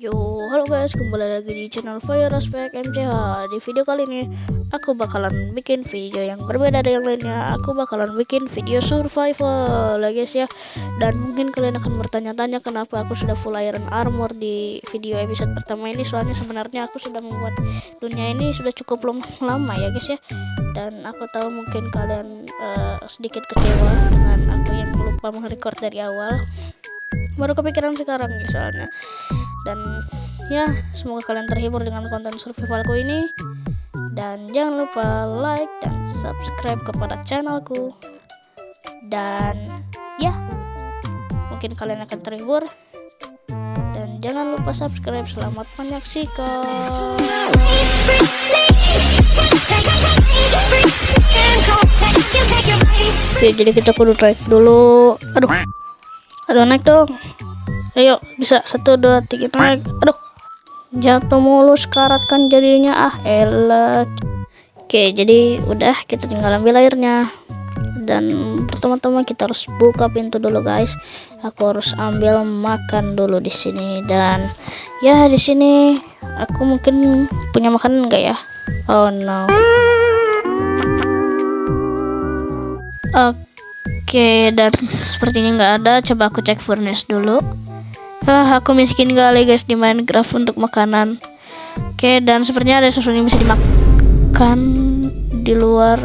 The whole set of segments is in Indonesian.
Yo, halo guys, kembali lagi di channel Fire Aspect MCH. Di video kali ini, aku bakalan bikin video yang berbeda dari yang lainnya. Aku bakalan bikin video survival, guys ya. Dan mungkin kalian akan bertanya-tanya kenapa aku sudah full iron armor di video episode pertama ini. Soalnya sebenarnya aku sudah membuat dunia ini sudah cukup lama ya guys ya. Dan aku tahu mungkin kalian sedikit kecewa dengan aku yang lupa merecord dari awal. Baru kepikiran sekarang ya soalnya. Dan ya, semoga kalian terhibur dengan konten survivalku ini. Dan jangan lupa like dan subscribe kepada channelku. Dan ya, mungkin kalian akan terhibur. Dan jangan lupa subscribe. Selamat menyaksikan. Oke, jadi kita kudu naik dulu. Aduh, naik dong. Ayo, bisa 1, 2, 3 naik. Aduh, jatuh mulu sekarat kan jadinya. Elah. Oke, jadi udah, kita tinggal ambil airnya. Dan pertama-tama kita harus buka pintu dulu guys. Aku harus ambil makan dulu di sini. Dan ya, di sini aku mungkin punya makanan enggak ya? Oh no. Oke, dan sepertinya nggak ada. Coba aku cek furnace dulu. Aku miskin kali guys di Minecraft untuk makanan. Oke, dan sepertinya ada sesuatu yang bisa dimakan di luar.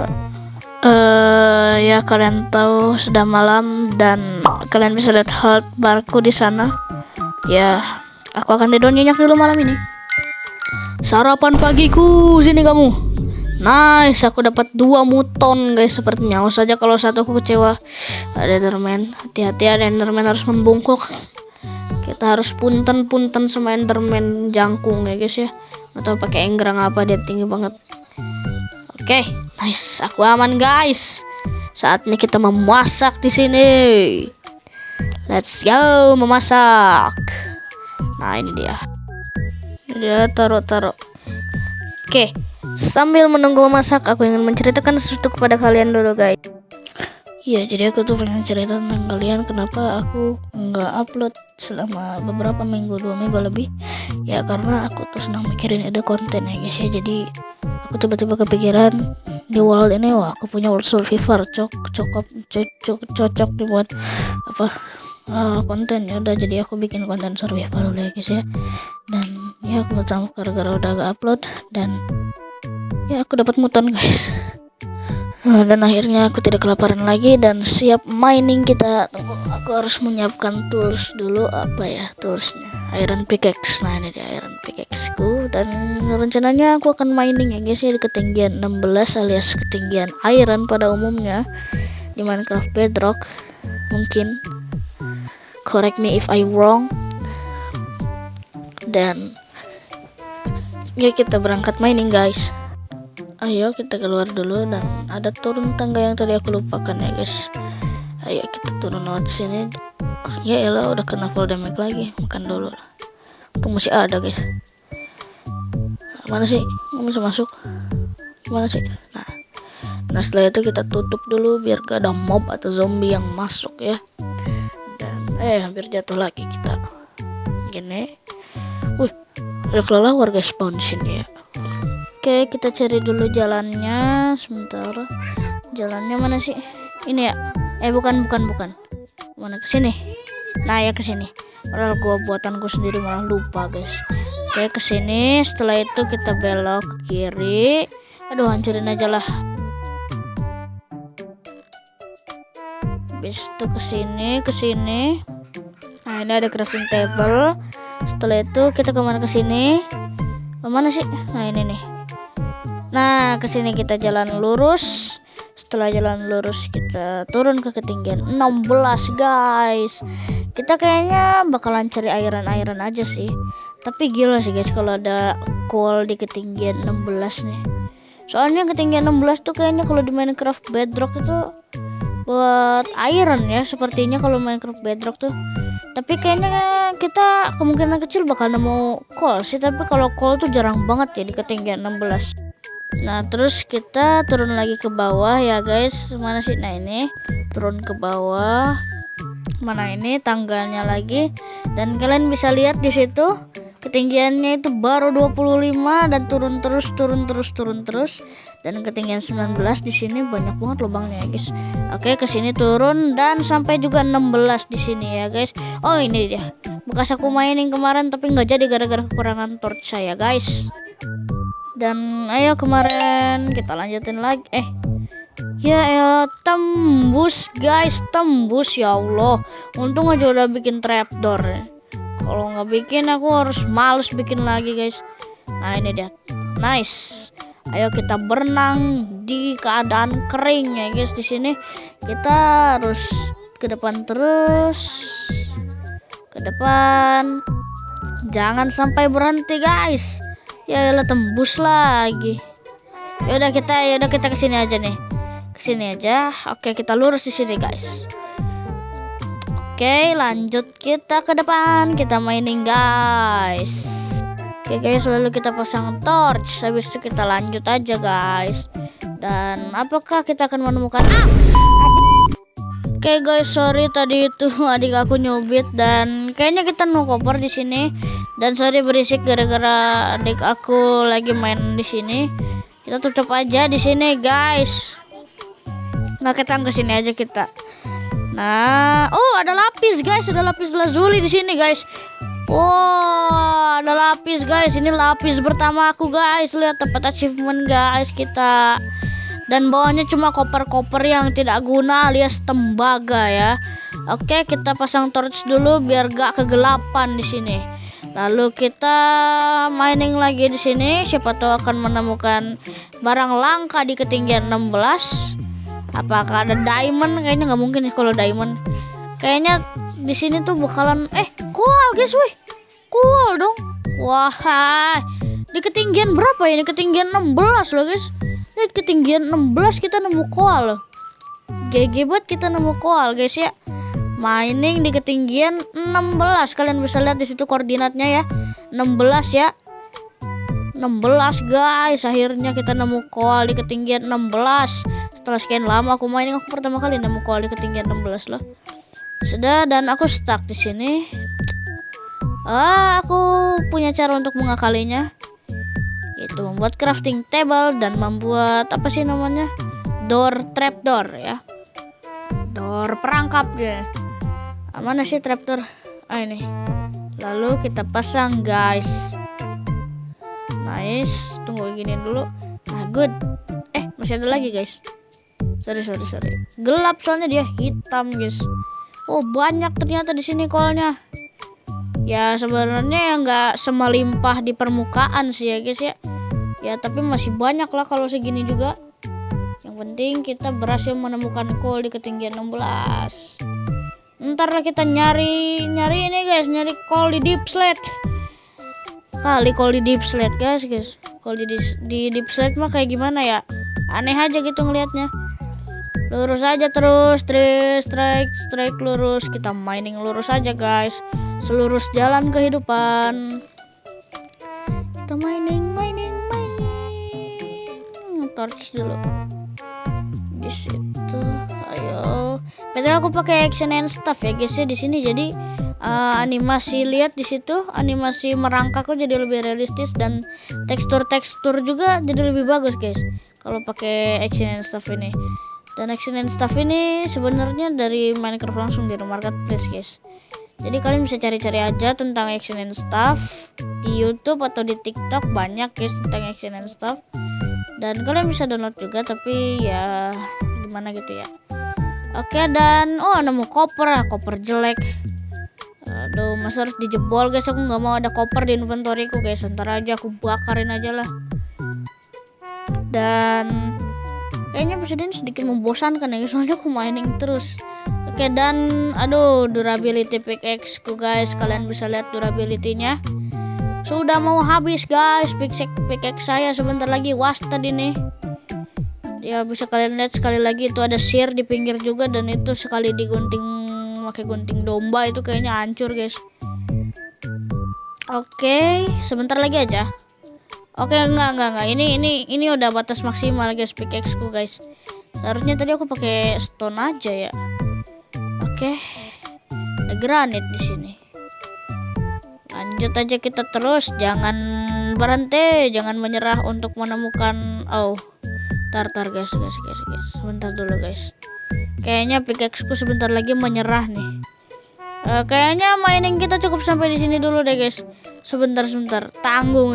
Ya, kalian tahu sudah malam dan kalian bisa lihat health barku di sana. Ya, aku akan tidur nyenyak dulu malam ini. Sarapan pagiku, sini kamu. Nice, aku dapat 2 muton guys. Sepertinya awas saja kalau satu aku kecewa. Ada Enderman, hati-hati, ada Enderman harus membungkuk. Kita harus punten sama Enderman jangkung ya guys ya. Atau pakai enggrang apa, dia tinggi banget. Oke, nice, aku aman guys. Saatnya kita memasak di sini. Let's go memasak. Nah, ini dia. Taruh. Oke, sambil menunggu memasak, aku ingin menceritakan sesuatu kepada kalian dulu guys. Ya, jadi aku tuh pengen cerita tentang kalian kenapa aku nggak upload selama beberapa minggu, 2 minggu lebih. Ya, karena aku tuh sedang mikirin ide konten ya guys ya. Jadi aku tiba-tiba kepikiran di world ini, wah aku punya world survivor cocok dibuat apa konten. Ya udah, jadi aku bikin konten survival dulu ya guys ya. Dan ya, aku pertama gara-gara udah gak upload dan ya aku dapat muton guys. Dan akhirnya aku tidak kelaparan lagi dan siap mining kita. Tunggu, aku harus menyiapkan tools dulu. Apa ya toolsnya? Iron pickaxe. Nah, ini dia iron pickaxe ku. Dan rencananya aku akan mining ya guys ya di ketinggian 16 alias ketinggian iron pada umumnya di Minecraft Bedrock. Mungkin correct me if I wrong. Dan ya, kita berangkat mining guys. Ayo kita keluar dulu dan ada turun tangga yang tadi aku lupakan ya guys. Ayo kita turun lewat sini. Ya elah, udah kena full damage lagi. Makan dulu lah. Untung masih ada guys. Mana sih? Nggak bisa masuk. Gimana sih? Nah, setelah itu kita tutup dulu biar gak ada mob atau zombie yang masuk ya. Dan hampir jatuh lagi kita. Gini. Wih, ada kelelawar guys spawn di sini ya. Oke, kita cari dulu jalannya. Sebentar. Jalannya mana sih? Ini ya? Bukan. Mana, ke sini? Nah, ya ke sini. Padahal gua buatanku sendiri malah lupa, guys. Oke, ke sini. Setelah itu kita belok ke kiri. Aduh, hancurin aja lah. Habis itu ke sini. Nah, ini ada crafting table. Setelah itu kita kemana, ke sini? Kemana sih? Nah, ini nih. Nah, ke sini kita jalan lurus. Setelah jalan lurus kita turun ke ketinggian 16 guys. Kita kayaknya bakalan cari iron aja sih. Tapi gila sih guys kalau ada coal di ketinggian 16 nih. Soalnya ketinggian 16 tuh kayaknya kalau di Minecraft Bedrock itu buat iron ya, sepertinya kalau Minecraft Bedrock tuh. Tapi kayaknya kita kemungkinan kecil bakal nemu coal sih. Tapi kalau coal tuh jarang banget ya di ketinggian 16. Nah, terus kita turun lagi ke bawah ya guys. Mana sih? Nah, ini turun ke bawah. Mana ini tangganya lagi. Dan kalian bisa lihat di situ ketinggiannya itu baru 25 dan turun terus dan ketinggian 19 di sini banyak banget lubangnya ya guys. Oke, ke sini turun dan sampai juga 16 di sini ya guys. Oh, ini dia bekas aku mining kemarin tapi nggak jadi gara-gara kekurangan torch saya guys. Dan ayo kemarin kita lanjutin lagi. Ya tembus guys, tembus ya Allah. Untung aja udah bikin trapdoor. Kalau nggak bikin aku harus males bikin lagi guys. Nah ini dia, nice. Ayo kita berenang di keadaan kering ya guys. Di sini kita harus ke depan terus, ke depan. Jangan sampai berhenti guys. Ya lah tembus lagi. Yaudah kita kesini aja nih. Kesini aja. Oke, kita lurus di sini guys. Oke, lanjut kita ke depan. Kita mining guys. Oke guys, lalu kita pasang torch. Habis itu kita lanjut aja guys. Dan apakah kita akan menemukan Oke guys, sorry tadi itu adik aku nyubit dan kayaknya kita nemu koper di sini. Dan sorry berisik gara-gara adik aku lagi main di sini. Kita tutup aja di sini guys. Nah, kita ke sini aja kita. Nah, oh ada lapis guys, ada lapis lazuli di sini guys. Oh, ada lapis guys. Ini lapis pertama aku guys. Lihat dapat achievement guys kita. Dan bawahnya cuma koper-koper yang tidak guna alias tembaga ya. Oke, kita pasang torch dulu biar gak kegelapan di sini. Lalu kita mining lagi di sini. Siapa tahu akan menemukan barang langka di ketinggian 16. Apakah ada diamond? Kayaknya nggak mungkin nih kalau diamond. Kayaknya di sini tuh bakalan koal guys, wih. Koal dong. Wah, di ketinggian berapa ya? Di ketinggian 16 loh guys. Lihat ketinggian 16 kita nemu koal loh. GG buat kita nemu koal guys ya. Mining di ketinggian 16. Kalian bisa lihat di situ koordinatnya ya. 16 ya. 16 guys. Akhirnya kita nemu koal di ketinggian 16. Setelah sekian lama aku mining, aku pertama kali nemu koal di ketinggian 16 loh. Sudah, dan aku stuck di sini. Aku punya cara untuk mengakalinya. Itu membuat crafting table dan membuat apa sih namanya? Trapdoor ya. Door perangkap dia. Mana sih trapdoor? Ini. Lalu kita pasang guys. Nice. Tunggu giniin dulu. Nah, good. Masih ada lagi guys. Sorry. Gelap soalnya dia hitam guys. Oh, banyak ternyata di sini koalnya. Ya sebenarnya nggak semelimpah di permukaan sih ya guys ya. Ya tapi masih banyak lah kalau segini juga. Yang penting kita berhasil menemukan koal di ketinggian 16. Ntar lah kita nyari ini guys, nyari koal di deep slate. Koal di deep slate guys. Koal di deep slate mah kayak gimana ya? Aneh aja gitu ngelihatnya. Lurus aja terus, strike lurus. Kita mining lurus aja guys. Selurus jalan kehidupan. Kita mining. Torch dulu. Di situ. Ayo. Betul aku pakai action and stuff ya guys ya di sini. Jadi animasi lihat di situ, animasi merangkakku jadi lebih realistis dan tekstur juga jadi lebih bagus guys. Kalau pakai action and stuff ini. Dan action and stuff ini sebenarnya dari Minecraft langsung di marketplace guys. Jadi kalian bisa cari-cari aja tentang action and stuff di YouTube atau di TikTok, banyak guys tentang action and stuff. Dan kalian bisa download juga tapi ya gimana gitu ya. Oke, dan nemu koper jelek. Aduh, masa harus dijebol guys. Aku nggak mau ada koper di inventoryku guys. Ntar aja aku bakarin aja lah. Dan kayaknya presiden sedikit membosankan ya guys, soalnya aku mining terus. Oke, dan durability pickaxe ku guys, kalian bisa lihat durability-nya. Sudah mau habis guys pickaxe saya, sebentar lagi wasted ini. Ya bisa kalian lihat sekali lagi itu ada shear di pinggir juga, dan itu sekali digunting pakai gunting domba itu kayaknya hancur guys. Oke, sebentar lagi aja. Oke, enggak. Ini udah batas maksimal guys pickaxe ku guys. Seharusnya tadi aku pakai stone aja ya. Oke. Ada granit di sini. lanjut aja kita terus, jangan berhenti, jangan menyerah untuk menemukan. Tar guys, sebentar dulu guys. Kayaknya pickaxe-ku sebentar lagi menyerah nih. Kayaknya mining kita cukup sampai di sini dulu deh guys. Sebentar. Tanggung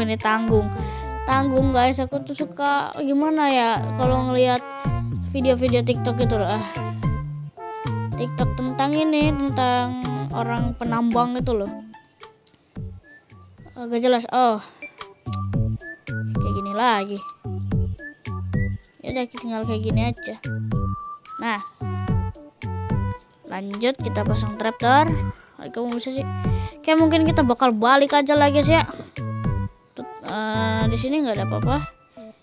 guys. Aku tuh suka gimana ya kalau ngelihat video-video TikTok itu loh. TikTok tentang orang penambang itu loh. Gak jelas. Kayak gini lagi. Ya udah tinggal kayak gini aja. Nah, lanjut kita pasang trapdoor. Kamu bisa sih. Kayak mungkin kita bakal balik aja lagi sih ya. Di sini nggak ada apa-apa.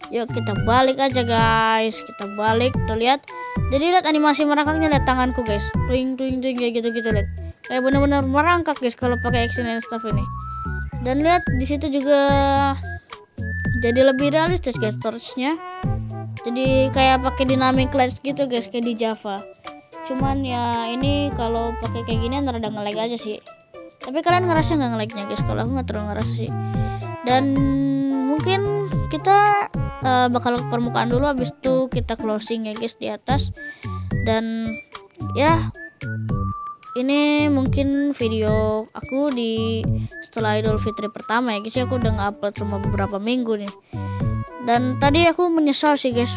Yuk kita balik aja guys. Kita balik. Tuh lihat. Jadi lihat animasi merangkaknya, lihat tanganku guys. Tuing kayak gitu lihat. Kayak benar-benar merangkak guys kalau pakai action and stuff ini. Dan lihat di situ juga jadi lebih realistis guys storage-nya. Jadi kayak pakai dynamic ledge gitu guys, kayak di Java. Cuman ya ini kalau pakai kayak gini rada nge-lag aja sih. Tapi kalian ngerasa nggak nge-lagnya guys? Kalau aku nggak terlalu ngerasa sih. Dan mungkin kita bakal ke permukaan dulu, habis itu kita closing ya guys di atas. Dan ya ini mungkin video aku di setelah Idul Fitri pertama ya guys. Aku udah nge-upload selama beberapa minggu nih. Dan tadi aku menyesal sih guys,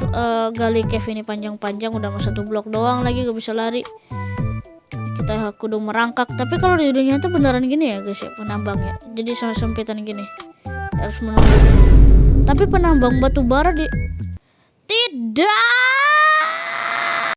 gali cave ini panjang-panjang, udah mas 1 blok doang lagi gak bisa lari. Aku udah merangkak. Tapi kalau di dunia itu beneran gini ya guys ya, penambangnya. Jadi sempitan gini. Harus menunggu. Tapi penambang batu bara tidak.